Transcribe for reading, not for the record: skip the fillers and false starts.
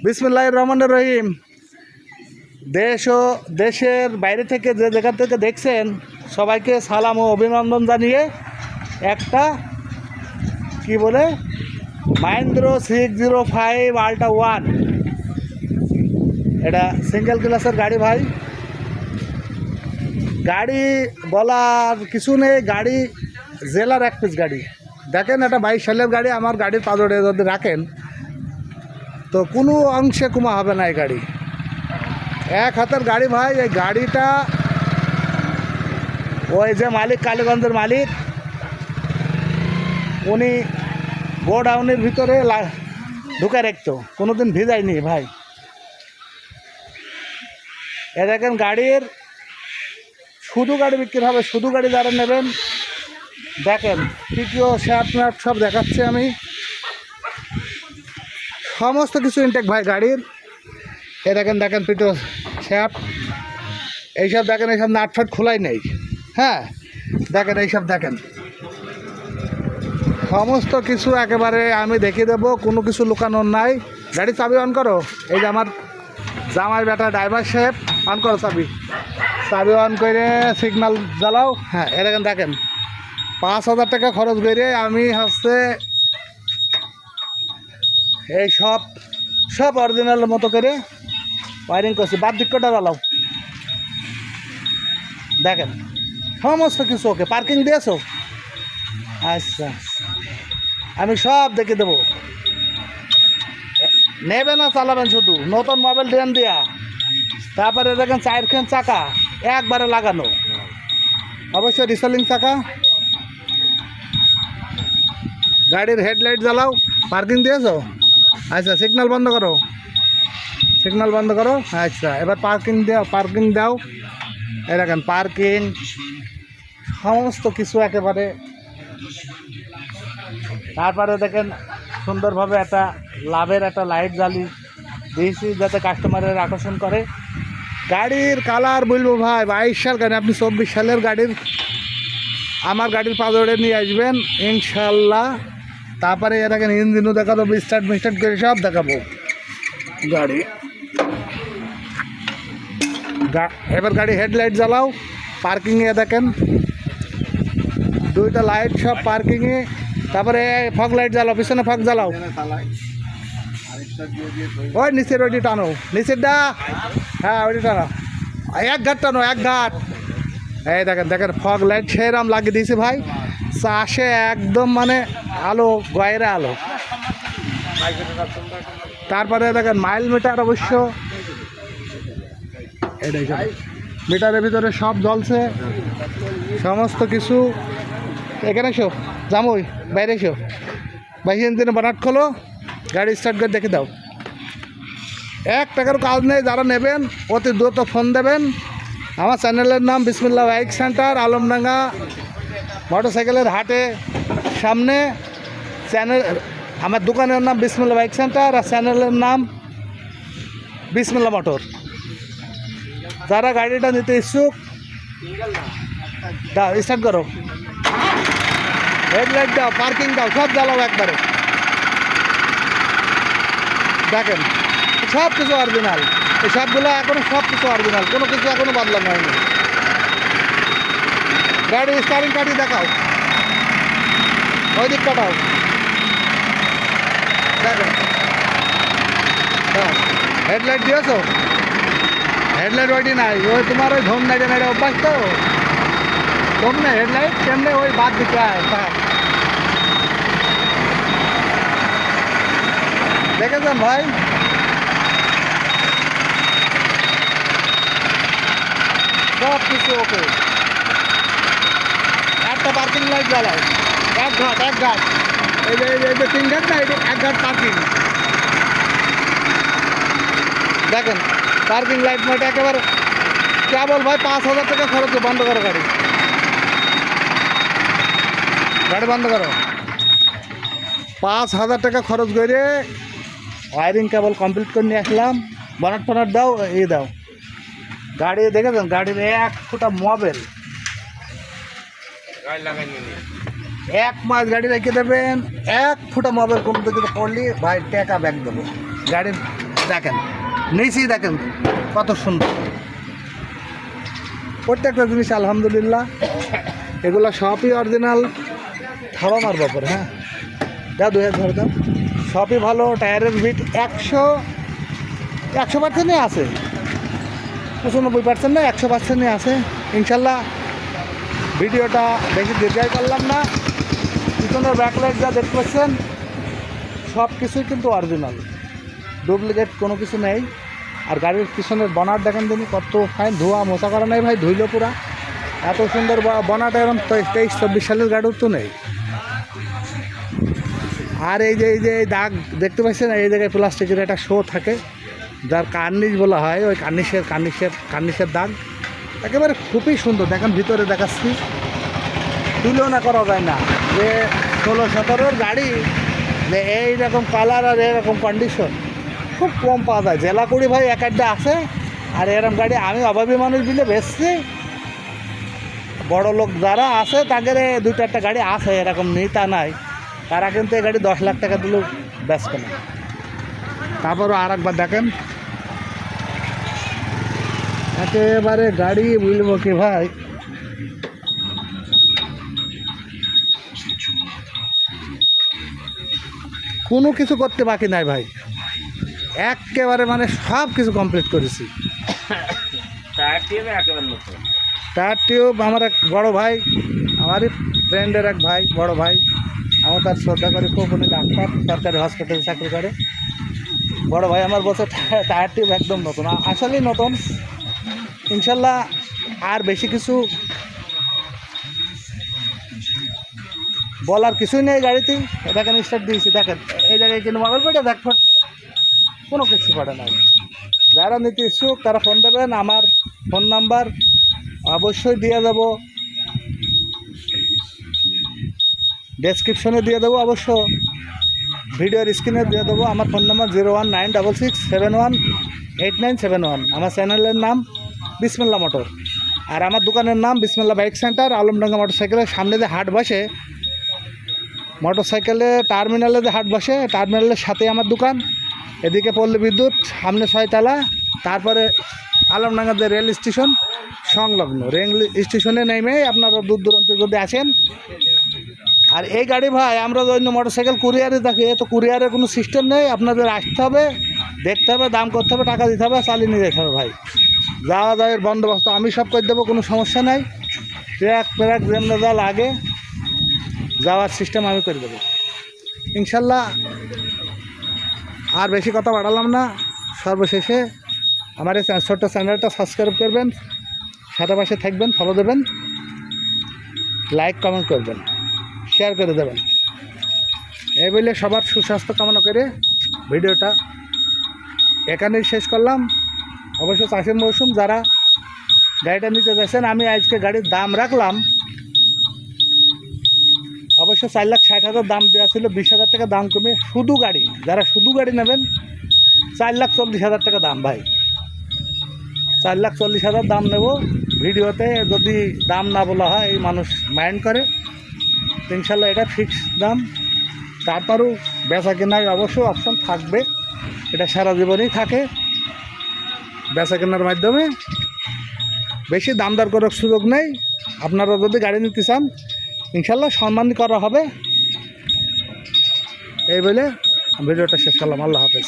বিসমিল্লাহির রহমানির রহিম। দেশ ও দেশের বাইরে থেকে যে জায়গা থেকে দেখছেন সবাইকে সালাম ও অভিনন্দন জানিয়ে একটা কি বলে মাহিন্দ্রা 605 আল্ট্রা 1, এটা সিঙ্গেল ক্লাসের গাড়ি ভাই। গাড়ি বলার কিছু নেই, গাড়ি জেলার এক পিস গাড়ি। দেখেন এটা 22 সালের গাড়ি। আমার গাড়ির পাজরে যদি রাখেন তো কোনো অংশে কমা হবে না। এই গাড়ি এক হাতের গাড়ি ভাই। এই গাড়িটা ওই যে মালিক, কালীগঞ্জের মালিক, উনি গোডাউনের ভিতরে ঢুকে রাখতো, কোনো দিন ভিজায়নি ভাই। এ দেখেন গাড়ির শুধু গাড়ি বিক্রি হবে, শুধু গাড়ি যারা নেবেন দেখেন টিকিও শ্যাফট ম্যাপ সব দেখাচ্ছে আমি, সমস্ত কিছু ইনটেক ভাই গাড়ির। এ দেখেন দেখেন পিটো শ্যাফট এইসব দেখেন, এইসব নাটফাট খোলাই নেই। হ্যাঁ দেখেন এইসব দেখেন, সমস্ত কিছু একেবারে আমি দেখিয়ে দেবো, কোনো কিছু লুকানোর নাই। গাড়ি চাবি অন করো। এই যে আমার জামাই বেটা ড্রাইভার সাহেব, অন করো চাবি। চাবি অন করে সিগন্যাল জ্বালাও। হ্যাঁ এ দেখেন দেখেন 5,000 টাকা খরচ করে আমি হচ্ছে এই সব অরিজিনাল মতো করে ওয়ারিং করছি। বাদ দিকটা জ্বালাও। দেখেন সমস্ত কিছু ওকে। পার্কিং দিয়েছো? আচ্ছা আমি সব দেখে দেবো। নেবে না চালাবেন, শুধু নতুন মোবাইল দেন দিয়া। তারপরে দেখেন 4খান চাকা একবারে লাগানো, অবশ্যই রিসেলিং চাকা। গাড়ির হেডলাইট জ্বালাও। পার্কিং দিয়েছো? আচ্ছা সিগন্যাল বন্ধ করো, সিগন্যাল বন্ধ করো। আচ্ছা এবার পার্কিং দাও, পার্কিং দাও। এই দেখেন পার্কিং সমস্ত কিছু একেবারে। তারপরে দেখেন সুন্দরভাবে একটা লাভের একটা লাইট জ্বালি দিয়েছি যাতে কাস্টমারের আকর্ষণ করে। গাড়ির কালার বলবো ভাই 22 সাল গাড়ি, আপনি 24 সালের গাড়ির আমার গাড়ির পাজরে নিয়ে আসবেন ইনশাল্লাহ। তারপরে এ দেখেন ইঞ্জিনও দেখাবো, স্টার্ট মিস্টার্ট করে সব দেখাবো গাড়ি। এবার গাড়ি হেডলাইট জ্বালাও। পার্কিংয়ে দেখেন 2টা লাইট সব পার্কিংয়ে। তারপরে ফগ লাইট জ্বালাও, পিছনে ফগ জ্বালাও। ওই নিচের ওইটি টানো, নিচেরটা। হ্যাঁ ওইটি টানো, এক ঘাট টানো, এক ঘাট। এই দেখেন দেখেন ফগ লাইট সেরাম লাগিয়ে দিয়েছি ভাই। চাষে একদম মানে আলো, গয়রা আলো। তারপরে দেখেন মাইল মিটার, অবশ্য এটাই মিটারের ভিতরে সব জ্বলছে সমস্ত কিছু। এখানে এসো জামুই, বাইরে এসো। বাইরে ইঞ্জিনে বানাট খোলো, গাড়ি স্টার্ট করে দেখে দাও। 1 টাকার কাজ নেই। যারা নেবেন অতি দ্রুত ফোন দেবেন। আমার চ্যানেলের নাম বিসমিল্লাহ বাইক সেন্টার, আলমডাঙ্গা মোটরসাইকেলের হাটে সামনে। চ্যানেল আমার দোকানের নাম বিসমিল্লাহ বাইক সেন্টার, আর চ্যানেলের নাম বিসমিল্লাহ মোটর। যারা গাড়িটা নিতে ইচ্ছুক দাও, স্টার্ট করো, হেডলাইট দাও, পার্কিং দাও, সব জ্বালাও একবারে। দেখেন সব কিছু অরিজিনাল। এই সবগুলো এখনও সব কিছু অরিজিনাল, কোনো কিছু এখনও বদলানো হয়নি। গাড়ি স্টারিং কাটি দেখাও, ওই দিক কাটাও। দেখেন হেডলাইট দিয়েছো? হেডলাইট ওইটি নাই, ওই তোমার ওই ধম নাইটে নাইটে অভ্যাস তো ধম না হেডলাইট, কেমনে ওই বাদ দিতে হয়। দেখেছেন ভাই? সব কিছু ওকে। একটা পার্কিং লাইট জ্বালাও, এক ঘাট। এই যে 3 ঘাট না, এটা 1 ঘাট পার্কিং। দেখেন পার্কিং লাইট মাইট একেবারে কেবল ভাই 5,000 টাকা খরচ। বন্ধ করো গাড়ি, গাড়ি বন্ধ করো। 5,000 টাকা খরচ করে ওয়ারিং কেবল কমপ্লিট করে নিয়ে আসলাম। বনাট ফনাট দাও, এই দাও। গাড়ি দেখেছেন গাড়ির 1 ফুটা মোবাইল, 1 মাস গাড়ি রেখে দেবেন। 1 ফুটা মোবাইল কোনো দিকে পড়লি ভাই টাকা ব্যাক দেবো। গাড়ির দেখেন নিচেই দেখেন কত সুন্দর প্রত্যেকটা জিনিস আলহামদুলিল্লাহ এগুলো সবই অরিজিনাল থাবা মারব পরে হ্যাঁ যা 2000 ধরে দাও সবই ভালো টায়ারের বিট 100%ই আছে 95% না 100%ই আছে ইনশাল্লাহ। ভিডিওটা বেশি দীর্ঘায় করলাম না পিছনের ব্যাকলাইট যা দেখতে পাচ্ছেন সব কিছুই কিন্তু অরিজিনাল ডুপ্লিকেট কোনো কিছু নেই। আর গাড়ির পিছনের বনাট দেখেন দিনই কত ফাইন ধোয়া মোছা করা নেই ভাই ধুইল পুরা এত সুন্দর বনাট এরকম 23-24 সালের গাড়ির তো নেই। আর এই যে এই দাগ দেখতে পাচ্ছেন এই জায়গায় প্লাস্টিকের একটা শো থাকে যার কার্নিশ বলা হয় ওই কার্নিশের দাগ একেবারে খুবই সুন্দর দেখেন ভিতরে দেখাচ্ছি তুলনা করা যায় না যে 16-17 গাড়ি যে এইরকম কালার আর এরকম কন্ডিশন খুব কম পাওয়া যায়। জেলা কুড়ি ভাই এক একটা আছে আর এরকম গাড়ি আমি অভাবী মানুষ দিলে বেচছি বড় লোক যারা আছে তাদের 2-4টা গাড়ি আছে এরকম নেই তা নাই তারা কিন্তু এই গাড়ি 10 লাখ টাকা দিলেও বেচবে না। তারপরও আর একবার দেখেন একেবারে গাড়ি বলবো কি ভাই কোনো কিছু করতে বাকি নাই ভাই একেবারে মানে সব কিছু কমপ্লিট করেছি। টায়ার টিউব আমার এক বড় ভাই আমারই ফ্রেন্ডের এক ভাই বড় ভাই আমার তার শ্রদ্ধা করি খুব উনি ডাক্তার সরকারি হসপিটালে চাকরি করে বড় ভাই আমার বলছে টায়ার টিউব একদম নতুন আসলেই নতুন ইনশাল্লাহ। আর বেশি কিছু বলার কিছুই নেই গাড়িতেই দেখেন স্টার্ট দিয়েছি দেখেন এই জায়গায় কিন্তু মোবাইল পেটে দেখ কোনো কিছু পড়ে নাই। যারা নিতে ইচ্ছুক তারা ফোন দেবেন আমার ফোন নাম্বার অবশ্যই দিয়ে দেবো ডেসক্রিপশনে দিয়ে দেবো অবশ্য ভিডিওর স্ক্রিনে দিয়ে দেবো আমার ফোন নাম্বার 01966718971 আমার চ্যানেলের নাম বিসমিল্লাহ মোটর আর আমার দোকানের নাম বিসমিল্লাহ বাইক সেন্টার আলমডাঙ্গা মোটরসাইকেলের সামনে যে হাট বসে মোটরসাইকেলে টার্মিনালে যে হাট বসে টার্মিনালের সাথে আমার দোকান এদিকে পল্লী বিদ্যুৎ সামনে 6 তলা তারপরে আলমডাঙ্গা যে রেল স্টেশন সংলগ্ন রেল স্টেশনে নেমে আপনারা দূর দূরান্তে যদি আসেন। আর এই গাড়ি ভাই আমরা অন্য মোটরসাইকেল কুরিয়ারে দেখি তো কুরিয়ারের কোনো সিস্টেম নেই আপনাদের আসতে হবে দেখতে হবে দাম করতে হবে টাকা দিতে হবে চালিয়ে নিয়ে যেতে হবে ভাই যাওয়া যাওয়ার বন্দোবস্ত আমি সব করে দেবো কোনো সমস্যা নাই ট্র্যাক যেমন যা লাগে যাওয়ার সিস্টেম আমি করে দেবো ইনশাল্লাহ। আর বেশি কথা বাড়ালাম না সর্বশেষে আমার এই ছোট্ট চ্যানেলটা সাবস্ক্রাইব করবেন সাথে পাশে থাকবেন ফলো দেবেন লাইক কমেন্ট করবেন শেয়ার করে দেবেন এই বলে সবার সুস্বাস্থ্য কামনা করে ভিডিওটা এখানেই শেষ করলাম। অবশ্য চাষের মৌসুম যারা গাড়িটা নিতে চাইছেন আমি আজকে গাড়ির দাম রাখলাম অবশ্য 4,60,000 দাম দেওয়া ছিল 20,000 টাকা দাম কমে শুধু গাড়ি যারা শুধু গাড়ি নেবেন 4,40,000 টাকা দাম ভাই 4,40,000 দাম নেব। ভিডিওতে যদি দাম না বলা হয় এই মানুষ মাইন্ড করে ইনশাল্লাহ এটা ফিক্স দাম তারপরও বেচা কেনার অবশ্য অপশন থাকবে এটা সারা জীবনই থাকে বেচা কেনার মাধ্যমে বেশি দাম দর করার সুযোগ নেই। আপনারা যদি গাড়ি নিতে চান ইনশাল্লাহ সম্মান করা হবে এই বলে ভিডিওটা শেষ করলাম। আল্লাহ হাফেজ।